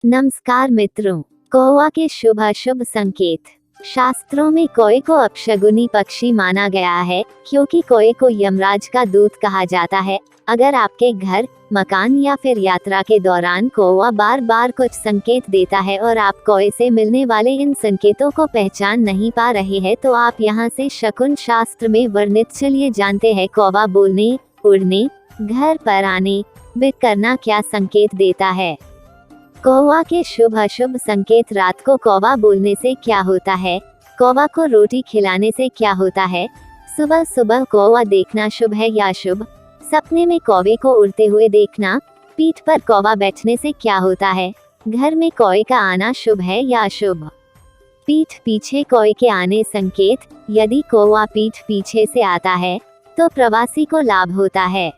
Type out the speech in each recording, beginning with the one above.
नमस्कार मित्रों। कौवा के शुभ अशुभ संकेत। शास्त्रों में कौवे को अपशगुनी पक्षी माना गया है, क्योंकि कौवे को यमराज का दूत कहा जाता है। अगर आपके घर, मकान या फिर यात्रा के दौरान कौवा बार बार कुछ संकेत देता है और आप कौवे से मिलने वाले इन संकेतों को पहचान नहीं पा रहे हैं, तो आप यहाँ से शकुन शास्त्र में वर्णित चलिए जानते हैं कौवा बोलने, उड़ने, घर पर आने, बिक करना क्या संकेत देता है। कौवा के शुभ अशुभ संकेत। रात को कौवा बोलने से क्या होता है? कौवा को रोटी खिलाने से क्या होता है? सुबह सुबह कौवा देखना शुभ है या अशुभ? सपने में कौवे को उड़ते हुए देखना। पीठ पर कौवा बैठने से क्या होता है? घर में कौवे का आना शुभ है या अशुभ? पीठ पीछे कौवे के आने संकेत। यदि कौवा पीठ पीछे से आता है तो प्रवासी को लाभ होता है।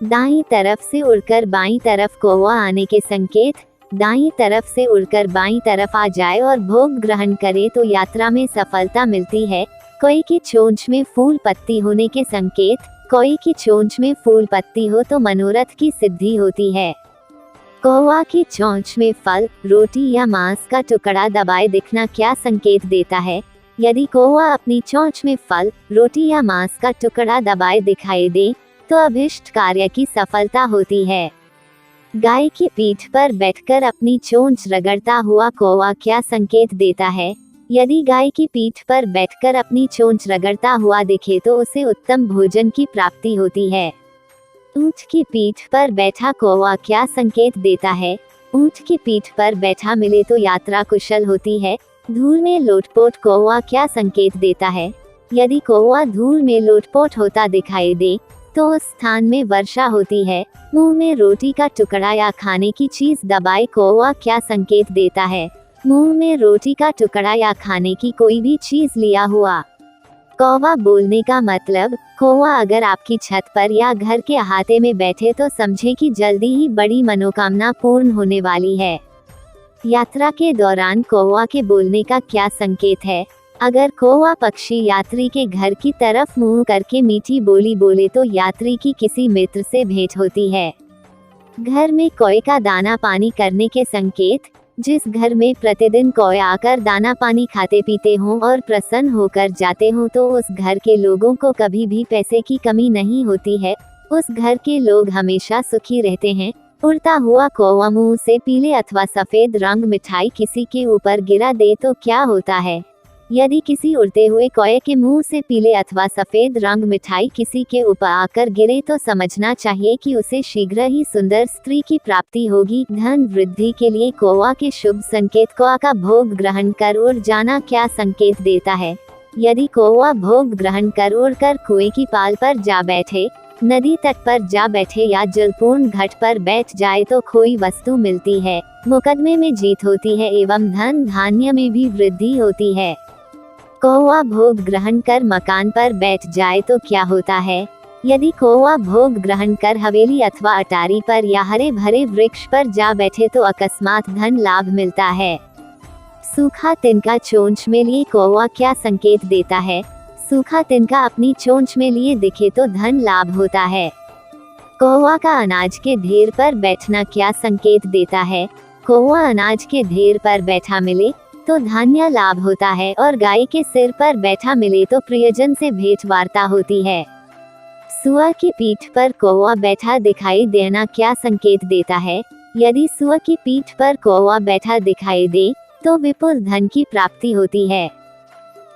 दाईं तरफ से उड़कर बाईं तरफ कौवा आने के संकेत। दाईं तरफ से उड़कर बाईं तरफ आ जाए और भोग ग्रहण करे तो यात्रा में सफलता मिलती है। कौवे की चोंच में फूल पत्ती होने के संकेत। कौवे की चोंच में फूल पत्ती हो तो मनोरथ की सिद्धि होती है। कौवा की चोंच में फल, रोटी या मांस का टुकड़ा दबाए दिखना क्या संकेत देता है? यदि कौवा अपनी चोंच में फल, रोटी या मांस का टुकड़ा दबाए दिखाई दे तो अभिष्ट कार्य की सफलता होती है। गाय की पीठ पर बैठकर अपनी चोंच रगड़ता हुआ कौवा क्या संकेत देता है? यदि गाय की पीठ पर बैठकर अपनी चोंच रगड़ता हुआ दिखे तो उसे उत्तम भोजन की प्राप्ति होती है। ऊंट की पीठ पर बैठा कौवा क्या संकेत देता है? ऊंट की पीठ पर बैठा मिले तो यात्रा कुशल होती है। धूल में लोटपोट कौवा क्या संकेत देता है? यदि कौवा धूल में लोटपोट होता दिखाई दे तो उस स्थान में वर्षा होती है। मुंह में रोटी का टुकड़ा या खाने की चीज दबाए कौवा क्या संकेत देता है? मुंह में रोटी का टुकड़ा या खाने की कोई भी चीज लिया हुआ। कौवा बोलने का मतलब। कौवा अगर आपकी छत पर या घर के अहाते में बैठे तो समझे कि जल्दी ही बड़ी मनोकामना पूर्ण होने वाली है। यात्रा के दौरान कौवा के बोलने का क्या संकेत है? अगर कौवा पक्षी यात्री के घर की तरफ मुंह करके मीठी बोली बोले तो यात्री की किसी मित्र से भेंट होती है। घर में कौवे का दाना पानी करने के संकेत। जिस घर में प्रतिदिन कौवे आकर दाना पानी खाते पीते हों और प्रसन्न होकर जाते हों तो उस घर के लोगों को कभी भी पैसे की कमी नहीं होती है। उस घर के लोग हमेशा सुखी रहते हैं। उड़ता हुआ कौवा मुंह से पीले अथवा सफेद रंग मिठाई किसी के ऊपर गिरा दे तो क्या होता है? यदि किसी उड़ते हुए कौवे के मुंह से पीले अथवा सफेद रंग मिठाई किसी के ऊपर आकर गिरे तो समझना चाहिए कि उसे शीघ्र ही सुंदर स्त्री की प्राप्ति होगी। धन वृद्धि के लिए कौवा के शुभ संकेत। कौवा का भोग ग्रहण कर उड़ जाना क्या संकेत देता है? यदि कौवा भोग ग्रहण कर उड़कर कुएं की पाल पर जा बैठे, नदी तट पर जा बैठे या जलपूर्ण घाट पर बैठ जाए तो खोई वस्तु मिलती है, मुकदमे में जीत होती है एवं धन धान्य में भी वृद्धि होती है। कौवा भोग ग्रहण कर मकान पर बैठ जाए तो क्या होता है? यदि कौवा भोग ग्रहण कर हवेली अथवा अटारी पर या हरे भरे वृक्ष पर जा बैठे तो अकस्मात धन लाभ मिलता है। सूखा तिनका चोंच में लिए कौवा क्या संकेत देता है? सूखा तिनका अपनी चोंच में लिए दिखे तो धन लाभ होता है। कौवा का अनाज के ढेर पर बैठना क्या संकेत देता है? कौवा अनाज के ढेर पर बैठा मिले तो धान्य लाभ होता है और गाय के सिर पर बैठा मिले तो प्रियजन से भेंट वार्ता होती है। सुअर की पीठ पर कौवा बैठा दिखाई देना क्या संकेत देता है? यदि सुअर की पीठ पर कौवा बैठा दिखाई दे तो विपुल धन की प्राप्ति होती है।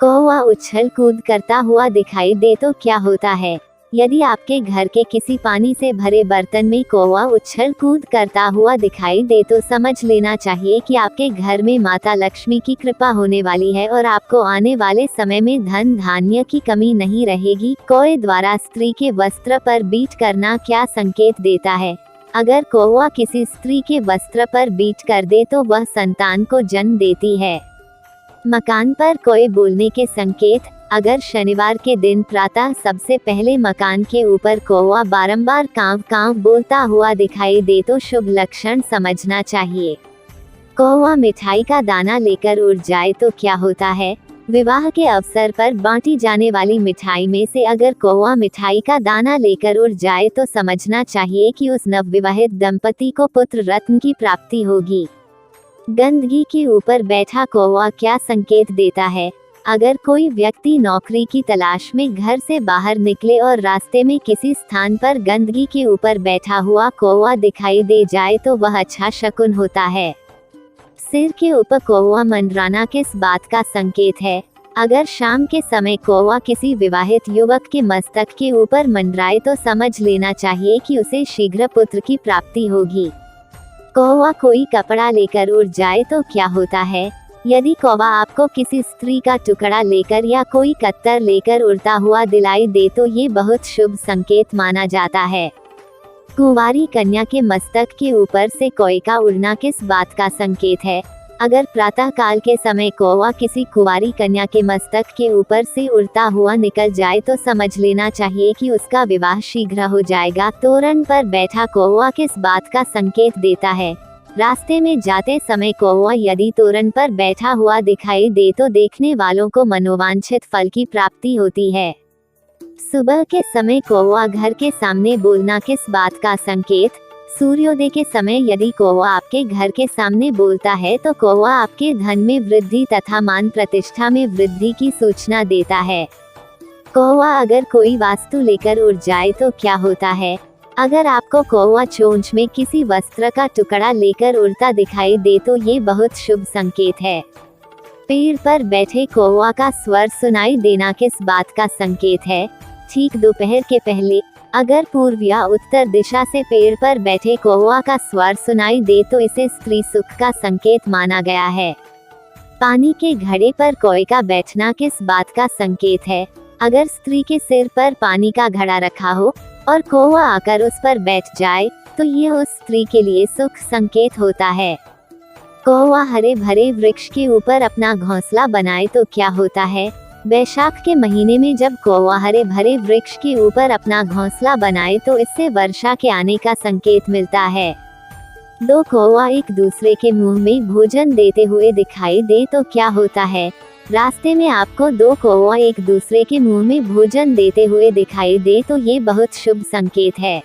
कौवा उछल कूद करता हुआ दिखाई दे तो क्या होता है? यदि आपके घर के किसी पानी से भरे बर्तन में कौवा उछल कूद करता हुआ दिखाई दे तो समझ लेना चाहिए कि आपके घर में माता लक्ष्मी की कृपा होने वाली है और आपको आने वाले समय में धन धान्य की कमी नहीं रहेगी। कौवे द्वारा स्त्री के वस्त्र पर बीट करना क्या संकेत देता है? अगर कौवा किसी स्त्री के वस्त्र पर बीट कर दे तो वह संतान को जन्म देती है। मकान पर कौवे बोलने के संकेत। अगर शनिवार के दिन प्रातः सबसे पहले मकान के ऊपर कौवा बारंबार कांव कांव बोलता हुआ दिखाई दे तो शुभ लक्षण समझना चाहिए। कौवा मिठाई का दाना लेकर उड़ जाए तो क्या होता है? विवाह के अवसर पर बांटी जाने वाली मिठाई में से अगर कौवा मिठाई का दाना लेकर उड़ जाए तो समझना चाहिए कि उस नवविवाहित दंपति को पुत्र रत्न की प्राप्ति होगी। गंदगी के ऊपर बैठा कौवा क्या संकेत देता है? अगर कोई व्यक्ति नौकरी की तलाश में घर से बाहर निकले और रास्ते में किसी स्थान पर गंदगी के ऊपर बैठा हुआ कौवा दिखाई दे जाए तो वह अच्छा शकुन होता है। सिर के ऊपर कौवा मंडराना किस बात का संकेत है? अगर शाम के समय कौवा किसी विवाहित युवक के मस्तक के ऊपर मंडराए तो समझ लेना चाहिए कि उसे शीघ्र पुत्र की प्राप्ति होगी। कौवा कोई कपड़ा लेकर उड़ जाए तो क्या होता है? यदि कौवा आपको किसी स्त्री का टुकड़ा लेकर या कोई कत्तर लेकर उड़ता हुआ दिलाई दे तो ये बहुत शुभ संकेत माना जाता है। कुंवारी कन्या के मस्तक के ऊपर से कौवे का उड़ना किस बात का संकेत है? अगर प्रातः काल के समय कौवा किसी कुंवारी कन्या के मस्तक के ऊपर से उड़ता हुआ निकल जाए तो समझ लेना चाहिए कि उसका विवाह शीघ्र हो जाएगा। तोरण पर बैठा कौवा किस बात का संकेत देता है? रास्ते में जाते समय कौवा यदि तोरण पर बैठा हुआ दिखाई दे तो देखने वालों को मनोवांछित फल की प्राप्ति होती है। सुबह के समय कौवा घर के सामने बोलना किस बात का संकेत? सूर्योदय के समय यदि कौवा आपके घर के सामने बोलता है तो कौवा आपके धन में वृद्धि तथा मान प्रतिष्ठा में वृद्धि की सूचना देता है। कौवा अगर कोई वस्तु लेकर उड़ जाए तो क्या होता है? अगर आपको कौवा चोंच में किसी वस्त्र का टुकड़ा लेकर उड़ता दिखाई दे तो ये बहुत शुभ संकेत है। पेड़ पर बैठे कौवा का स्वर सुनाई देना किस बात का संकेत है? ठीक दोपहर के पहले अगर पूर्व या उत्तर दिशा से पेड़ पर बैठे कौवा का स्वर सुनाई दे तो इसे स्त्री सुख का संकेत माना गया है। पानी के घड़े पर कौवे का बैठना किस बात का संकेत है? अगर स्त्री के सिर पर पानी का घड़ा रखा हो और कौवा आकर उस पर बैठ जाए तो यह उस स्त्री के लिए सुख संकेत होता है। कौवा हरे भरे वृक्ष के ऊपर अपना घोंसला बनाए तो क्या होता है? बैसाख के महीने में जब कौवा हरे भरे वृक्ष के ऊपर अपना घोंसला बनाए तो इससे वर्षा के आने का संकेत मिलता है। दो कौवा एक दूसरे के मुंह में भोजन देते हुए दिखाई दे तो क्या होता है? रास्ते में आपको दो कौवा एक दूसरे के मुंह में भोजन देते हुए दिखाई दे तो ये बहुत शुभ संकेत है।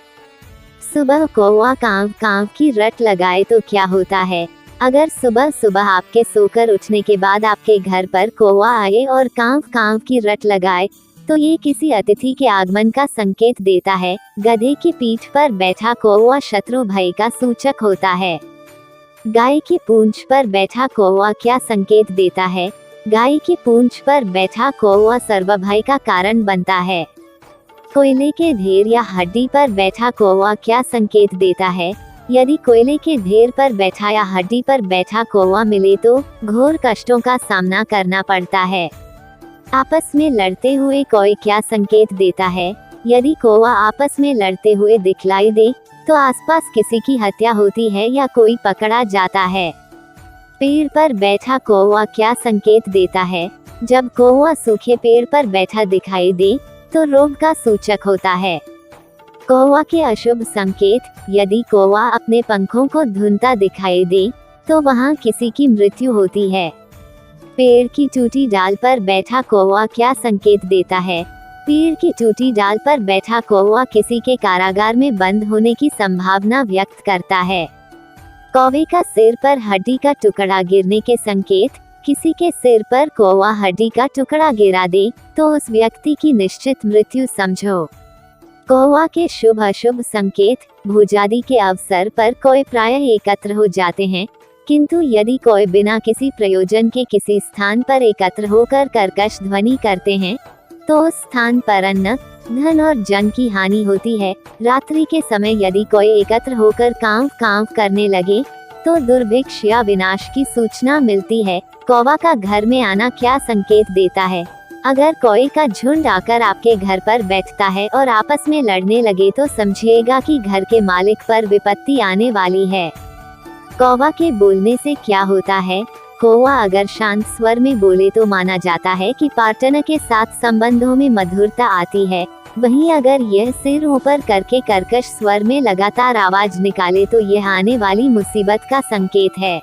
सुबह कौवा कांव कांव की रट लगाए तो क्या होता है? अगर सुबह सुबह आपके सोकर उठने के बाद आपके घर पर कौवा आए और कांव कांव की रट लगाए तो ये किसी अतिथि के आगमन का संकेत देता है। गधे की पीठ पर बैठा कौवा शत्रु भय का सूचक होता है। गाय की पूंछ पर बैठा कौवा क्या संकेत देता है? गाय की पूंछ पर बैठा कौवा सर्वभय का कारण बनता है। कोयले के ढेर या हड्डी पर बैठा कौवा क्या संकेत देता है? यदि कोयले के ढेर पर बैठा या हड्डी पर बैठा कौवा मिले तो घोर कष्टों का सामना करना पड़ता है। आपस में लड़ते हुए कौवा क्या संकेत देता है? यदि कौवा आपस में लड़ते हुए दिखलाई दे तो आसपास किसी की हत्या होती है या कोई पकड़ा जाता है। पेड़ पर बैठा कौवा क्या संकेत देता है? जब कौवा सूखे पेड़ पर बैठा दिखाई दे तो रोग का सूचक होता है। कौवा के अशुभ संकेत: यदि कौवा अपने पंखों को धुनता दिखाई दे तो वहां किसी की मृत्यु होती है। पेड़ की टूटी डाल पर बैठा कौवा क्या संकेत देता है? पेड़ की टूटी डाल पर बैठा कौवा किसी के कारागार में बंद होने की संभावना व्यक्त करता है। कौवे का सिर पर हड्डी का टुकड़ा गिरने के संकेत: किसी के सिर पर कौवा हड्डी का टुकड़ा गिरा दे तो उस व्यक्ति की निश्चित मृत्यु समझो। कौवा के शुभ अशुभ संकेत: भोजादि के अवसर पर कौवे प्रायः एकत्र हो जाते हैं, किंतु यदि कौवे बिना किसी प्रयोजन के किसी स्थान पर एकत्र होकर कर्कश ध्वनि करते हैं तो उस स्थान पर अन्न, धन और जन की हानि होती है। रात्रि के समय यदि कौवे एकत्र होकर कांव कांव करने लगे तो दुर्भिक्ष या विनाश की सूचना मिलती है। कौवा का घर में आना क्या संकेत देता है? अगर कौवे का झुंड आकर आपके घर पर बैठता है और आपस में लड़ने लगे तो समझिएगा कि घर के मालिक पर विपत्ति आने वाली है। कौवा के बोलने से क्या होता है? कौवा अगर शांत स्वर में बोले तो माना जाता है कि पार्टनर के साथ संबंधों में मधुरता आती है। वहीं अगर यह सिर ऊपर करके कर्कश स्वर में लगातार आवाज निकाले तो यह आने वाली मुसीबत का संकेत है।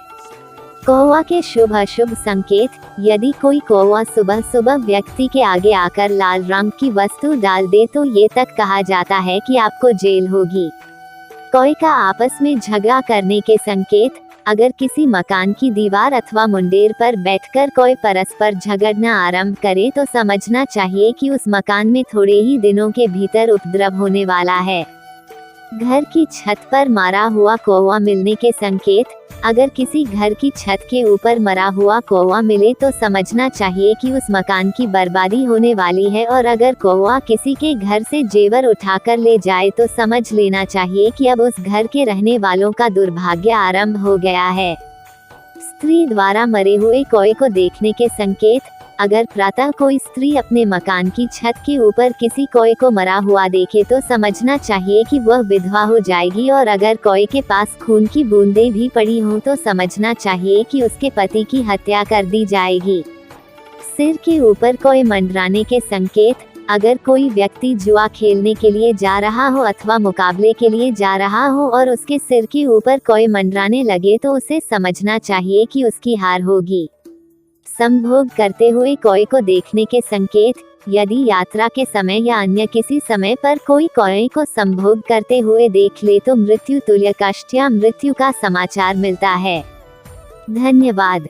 कौवा के शुभ अशुभ संकेत: यदि कोई कौवा सुबह सुबह व्यक्ति के आगे आकर लाल रंग की वस्तु डाल दे तो ये तक कहा जाता है कि आपको जेल होगी। कौवे का आपस में झगड़ा करने के संकेत: अगर किसी मकान की दीवार अथवा मुंडेर पर बैठकर कोई परस्पर झगड़ना आरंभ करे तो समझना चाहिए कि उस मकान में थोड़े ही दिनों के भीतर उपद्रव होने वाला है। घर की छत पर मरा हुआ कौवा मिलने के संकेत। अगर किसी घर की छत के ऊपर मरा हुआ कौवा मिले तो समझना चाहिए कि उस मकान की बर्बादी होने वाली है, और अगर कौवा किसी के घर से जेवर उठाकर ले जाए तो समझ लेना चाहिए कि अब उस घर के रहने वालों का दुर्भाग्य आरंभ हो गया है। स्त्री द्वारा मरे हुए कौवे को देखने के संकेत। अगर प्रातः कोई स्त्री अपने मकान की छत के ऊपर किसी कौवे को मरा हुआ देखे तो समझना चाहिए कि वह विधवा हो जाएगी, और अगर कौवे के पास खून की बूंदें भी पड़ी हों तो समझना चाहिए कि उसके पति की हत्या कर दी जाएगी। सिर के ऊपर कौवे मंडराने के संकेत। अगर कोई व्यक्ति जुआ खेलने के लिए जा रहा हो अथवा मुकाबले के लिए जा रहा हो और उसके सिर के ऊपर कौवे मंडराने लगे तो उसे समझना चाहिए कि उसकी हार होगी। संभोग करते हुए कौवे को देखने के संकेत। यदि यात्रा के समय या अन्य किसी समय पर कोई कौवे को संभोग करते हुए देख ले तो मृत्यु तुल्य कष्ट या मृत्यु का समाचार मिलता है। धन्यवाद।